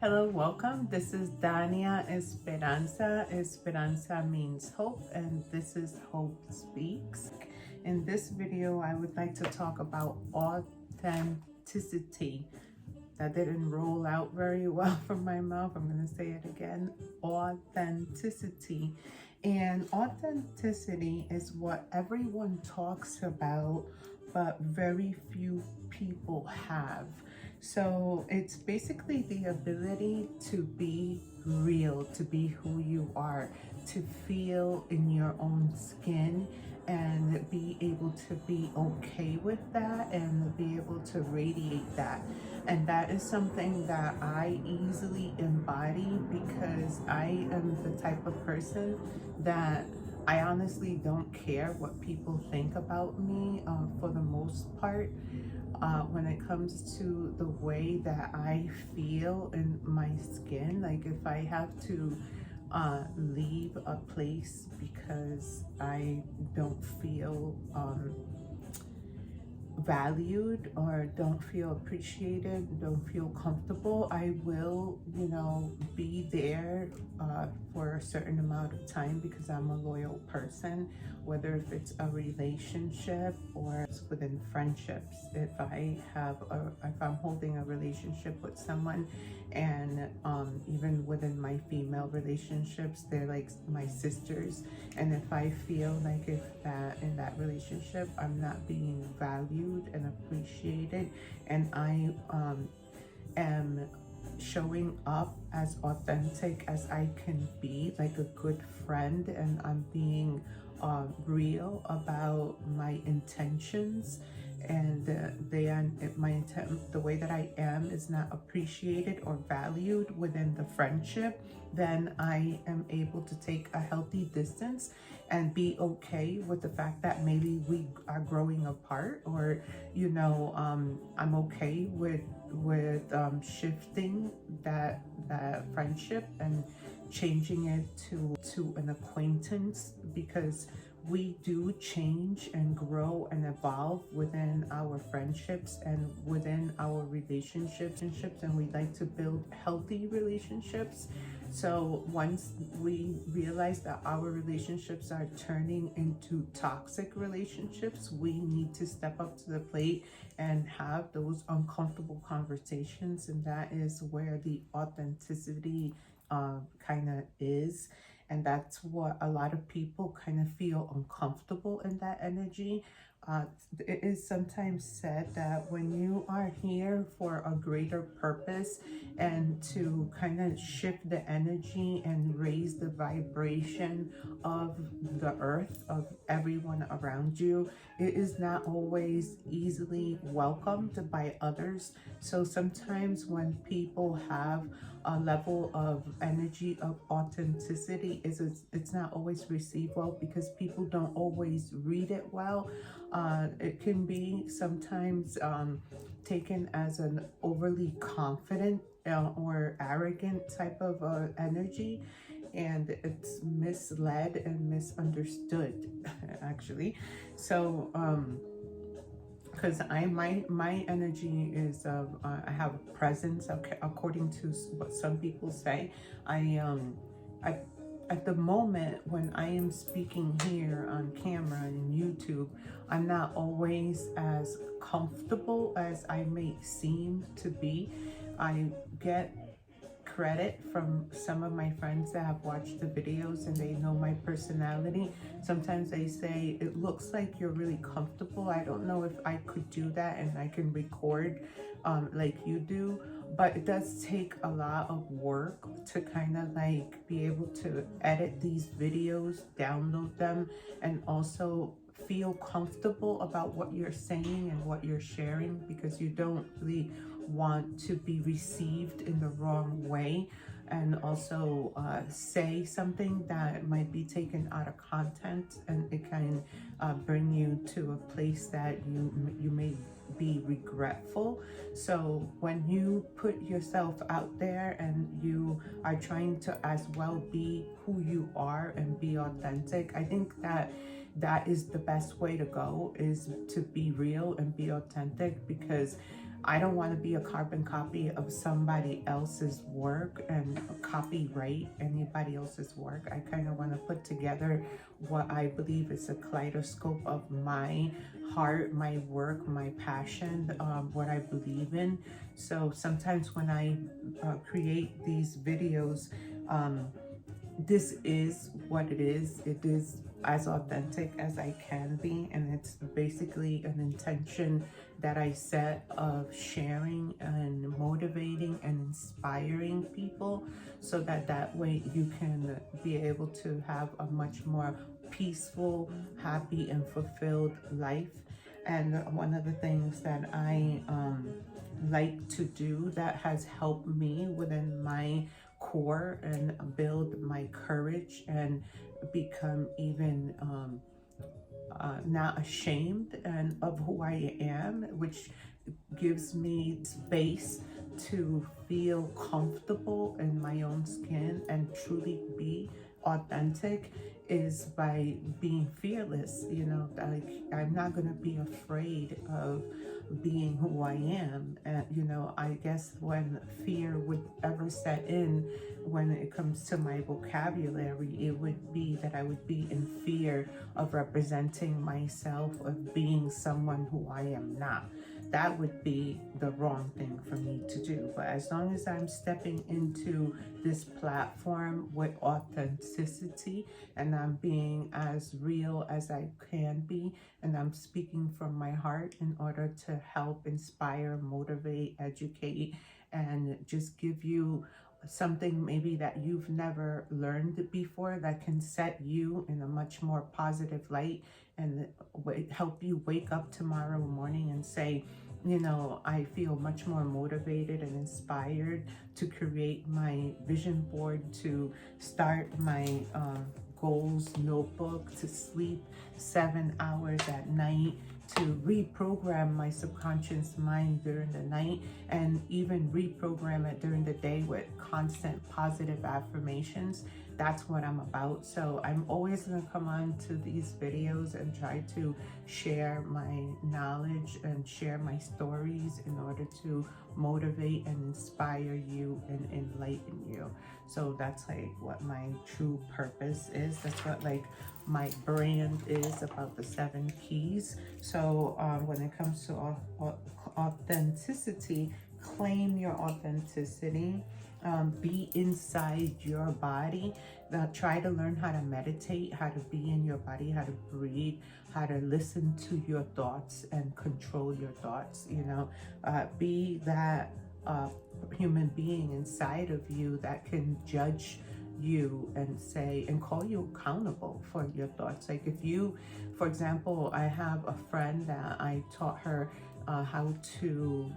Hello, welcome. This is Dania Esperanza. Esperanza means hope, and this is Hope Speaks. In this video, I would like to talk about authenticity. That didn't roll out very well from my mouth. I'm going to say it again. Authenticity. And authenticity is what everyone talks about, but very few people have. So it's basically the ability to be real, to be who you are, to feel in your own skin and be able to be okay with that and be able to radiate that. And that is something that I easily embody because I am the type of person that I honestly don't care what people think about me for the most part. When it comes to the way that I feel in my skin, like if I have to leave a place because I don't feel valued or don't feel appreciated, don't feel comfortable, I will, be there for a certain amount of time because I'm a loyal person, whether if it's a relationship or it's within friendships. If I'm holding a relationship with someone and even within my female relationships, they're like my sisters. And if I feel like in that relationship I'm not being valued and appreciated, and I am showing up as authentic as I can be, like a good friend, and I'm being real about my intentions, and the way that I am is not appreciated or valued within the friendship, then I am able to take a healthy distance and be okay with the fact that maybe we are growing apart, or I'm okay with shifting that friendship and changing it to an acquaintance, because we do change and grow and evolve within our friendships and within our relationships, and we like to build healthy relationships. So once we realize that our relationships are turning into toxic relationships, we need to step up to the plate and have those uncomfortable conversations. And that is where the authenticity kind of is. And that's what a lot of people kind of feel uncomfortable in that energy. It is sometimes said that when you are here for a greater purpose and to kind of shift the energy and raise the vibration of the earth, of everyone around you, it is not always easily welcomed by others. So sometimes when people have a level of energy of authenticity, it's not always received well because people don't always read it well. It can be sometimes taken as an overly confident or arrogant type of energy, and it's misled and misunderstood actually. So because my energy is I have a presence, okay, according to what some people say. I at the moment when I am speaking here on camera and YouTube, I'm not always as comfortable as I may seem to be. I get credit from some of my friends that have watched the videos and they know my personality. Sometimes they say, it looks like you're really comfortable. I don't know if I could do that and I can record like you do, but it does take a lot of work to kind of like be able to edit these videos, download them, and also feel comfortable about what you're saying and what you're sharing, because you don't really want to be received in the wrong way, and also say something that might be taken out of content, and it can bring you to a place that you may be regretful. So when you put yourself out there and you are trying to as well be who you are and be authentic, I think that is the best way to go, is to be real and be authentic, because I don't want to be a carbon copy of somebody else's work and copyright anybody else's work. I kind of want to put together what I believe is a kaleidoscope of my heart, my work, my passion, what I believe in. So sometimes when I create these videos, this is what it is. It is as authentic as I can be, and it's basically an intention that I set of sharing and motivating and inspiring people, so that way you can be able to have a much more peaceful, happy, and fulfilled life. And one of the things that I like to do that has helped me within my core and build my courage and become even not ashamed and of who I am, which gives me space to feel comfortable in my own skin and truly be authentic, is by being fearless. You know, like, I'm not going to be afraid of being who I am. And you know, I guess when fear would ever set in, when it comes to my vocabulary, it would be that I would be in fear of representing myself, of being someone who I am not. That would be the wrong thing for me to do. But as long as I'm stepping into this platform with authenticity, and I'm being as real as I can be, and I'm speaking from my heart in order to help inspire, motivate, educate, and just give you something maybe that you've never learned before, that can set you in a much more positive light, and help you wake up tomorrow morning and say, you know, I feel much more motivated and inspired to create my vision board, to start my goals notebook, to sleep 7 hours at night, to reprogram my subconscious mind during the night, and even reprogram it during the day with constant positive affirmations. That's what I'm about. So I'm always going to come on to these videos and try to share my knowledge and share my stories in order to motivate and inspire you and enlighten you. So that's like what my true purpose is. That's what like my brand is about, the 7 keys. So when it comes to authenticity, claim your authenticity. Be inside your body. Try to learn how to meditate, how to be in your body, how to breathe, how to listen to your thoughts and control your thoughts. You know, be that human being inside of you that can judge you and say and call you accountable for your thoughts. Like, if you, for example, I have a friend that I taught her how to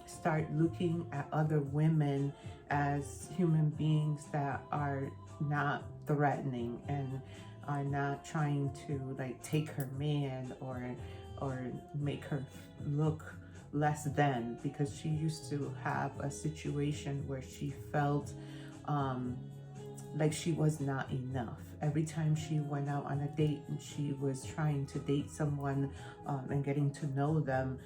start looking at other women as human beings that are not threatening and are not trying to like take her man or make her look less than, because she used to have a situation where she felt like she was not enough. Every time she went out on a date and she was trying to date someone and getting to know them,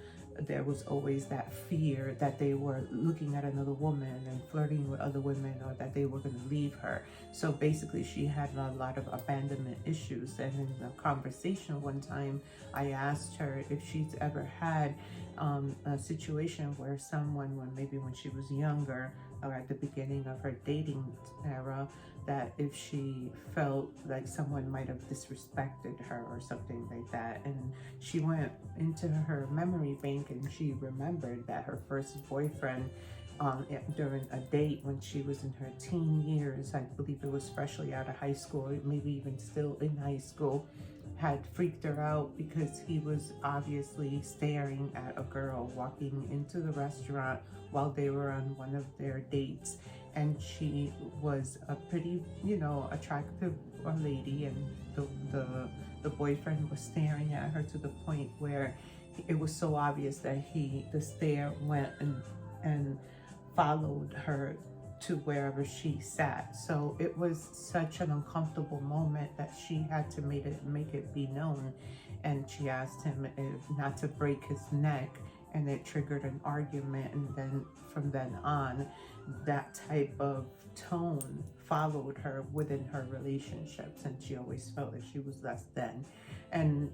there was always that fear that they were looking at another woman and flirting with other women, or that they were going to leave her. So basically she had a lot of abandonment issues. And in a conversation one time, I asked her if she's ever had a situation where someone, when she was younger or at the beginning of her dating era, that if she felt like someone might have disrespected her or something like that. And she went into her memory bank and she remembered that her first boyfriend, during a date when she was in her teen years, I believe it was freshly out of high school, or maybe even still in high school, had freaked her out because he was obviously staring at a girl walking into the restaurant while they were on one of their dates. And she was a pretty, attractive lady, and the boyfriend was staring at her to the point where it was so obvious that the stare went and followed her to wherever she sat. So it was such an uncomfortable moment that she had to make it be known. And she asked him if not to break his neck and it triggered an argument, and then from then on, that type of tone followed her within her relationships, and she always felt that she was less than. And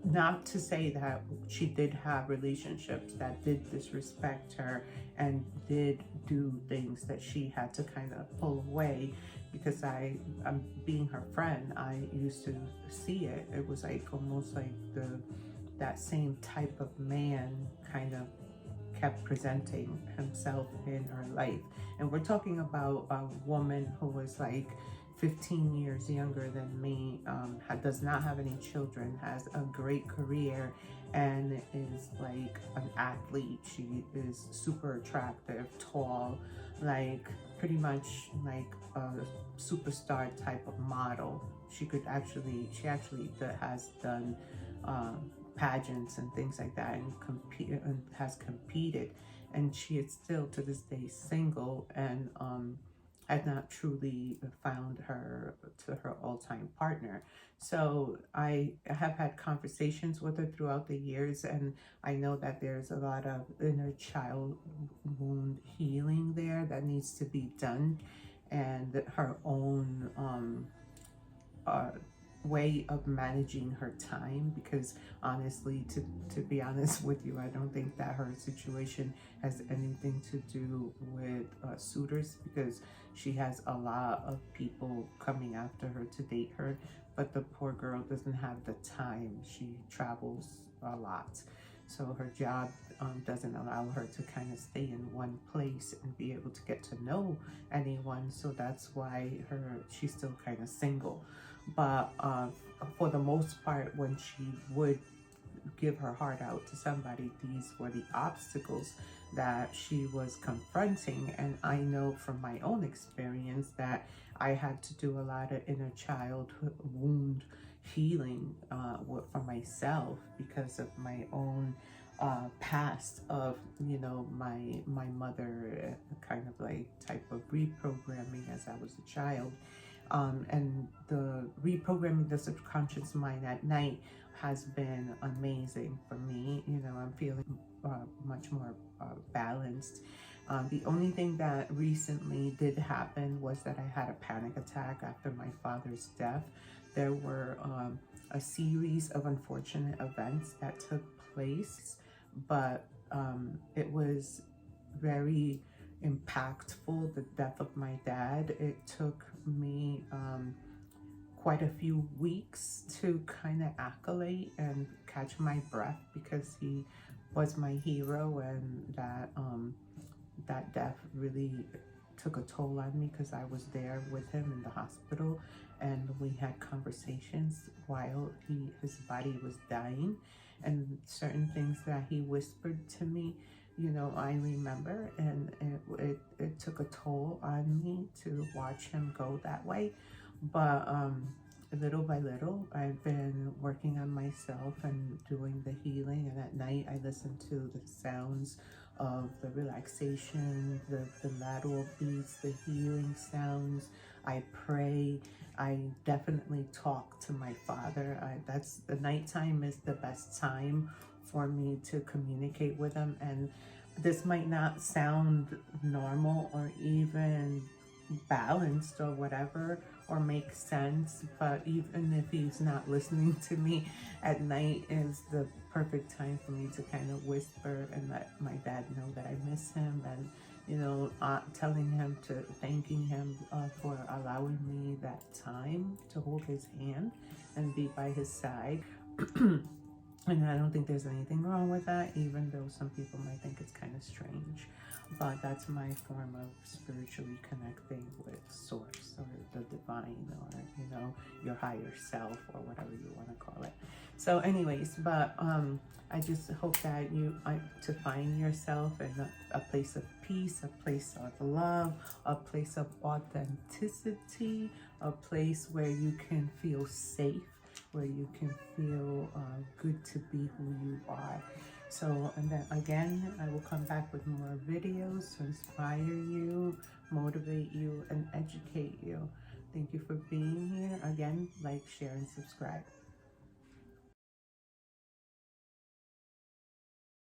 not to say that she did have relationships that did disrespect her and did do things that she had to kind of pull away, because I'm being her friend, I used to see it. It was like almost like that same type of man kind of kept presenting himself in her life. And we're talking about a woman who was like 15 years younger than me, does not have any children, has a great career, and is like an athlete. She is super attractive, tall, like pretty much like a superstar type of model. She actually has done pageants and things like that, and has competed, and she is still to this day single, and had not truly found her all-time partner. So I have had conversations with her throughout the years, and I know that there's a lot of inner child wound healing there that needs to be done, and her own way of managing her time, because honestly, to be honest with you, I don't think that her situation has anything to do with suitors, because she has a lot of people coming after her to date her, but the poor girl doesn't have the time. She travels a lot, so her job doesn't allow her to kind of stay in one place and be able to get to know anyone, so that's why she's still kind of single. But for the most part, when she would give her heart out to somebody, these were the obstacles that she was confronting. And I know from my own experience that I had to do a lot of inner child wound healing for myself, because of my own past of, you know, my mother kind of like type of reprogramming as I was a child. And the reprogramming the subconscious mind at night has been amazing for me. You know, I'm feeling much more balanced. The only thing that recently did happen was that I had a panic attack after my father's death. There were a series of unfortunate events that took place, but it was very impactful, the death of my dad. It took me quite a few weeks to kind of accolade and catch my breath, because he was my hero, and that death really took a toll on me, because I was there with him in the hospital, and we had conversations while his body was dying, and certain things that he whispered to me, you know, I remember, and it took a toll on me to watch him go that way. But little by little, I've been working on myself and doing the healing, and at night I listen to the sounds of the relaxation, the lateral beats, the healing sounds. I pray. I definitely talk to my father. That's the nighttime is the best time for me to communicate with him. And this might not sound normal or even balanced or whatever, or make sense, but even if he's not listening to me, at night is the perfect time for me to kind of whisper and let my dad know that I miss him, and you know, telling him thanking him for allowing me that time to hold his hand and be by his side. And I don't think there's anything wrong with that, even though some people might think it's kind of strange. But that's my form of spiritually connecting with Source, or the divine, or, you know, your higher self, or whatever you want to call it. So anyways, but I just hope that to find yourself in a place of peace, a place of love, a place of authenticity, a place where you can feel safe, where you can feel good to be who you are. So, and then again, I will come back with more videos to inspire you, motivate you, and educate you. Thank you for being here. Again, like, share, and subscribe.